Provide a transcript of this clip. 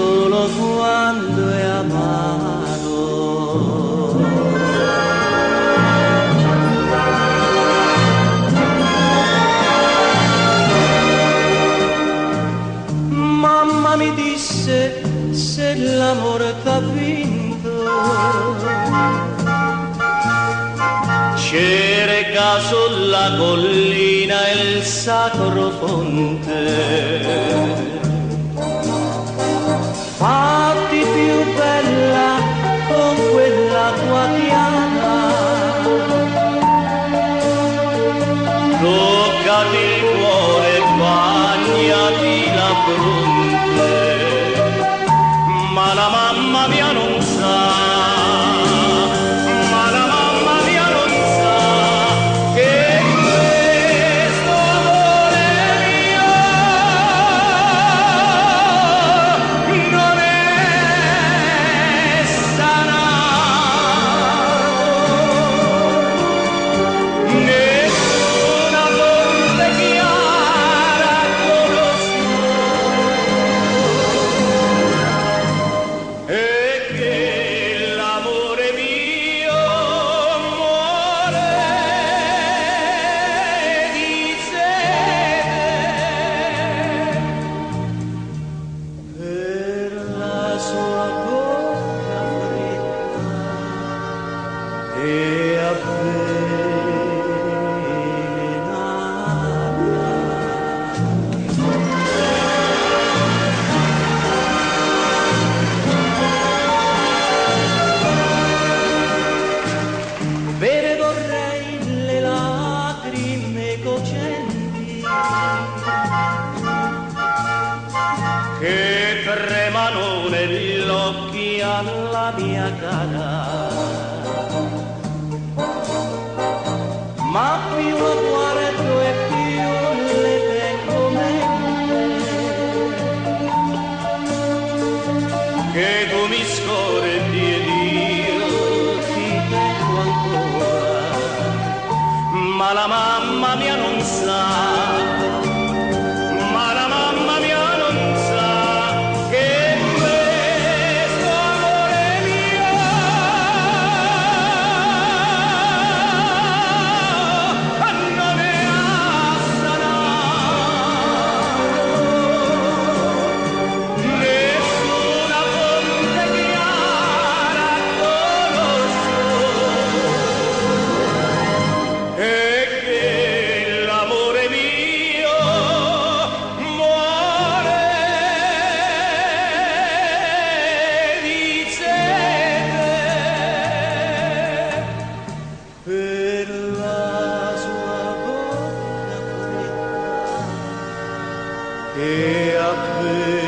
solo quando è amato. Mamma mi disse se l'amore t'ha vinto, cerca sulla collina il sacro fonte, fatti più bella con quella tua chiama, toccati il cuore, bagnati la fronte, ma la mamma mia non sa, ma la mamma mia non sa che questo amore mio non è sanato. Nessuna fonte chiara conosco e che l'amore mio muore di sete per la sua bocca fredda e avvelenata. Bere vorrei le lacrime cocenti che tremano negli occhi alla mia cara, ma più lo guardo e più le tengo mente che tu mi scordi ed io ti tengo ancora, ma la mamma mia non sa, ma la mamma mia non sa che questo amore mio non è assanato. Nessuna fonte chiara conosco e che l'amore mio muore di sete per la sua bocca fredda e appena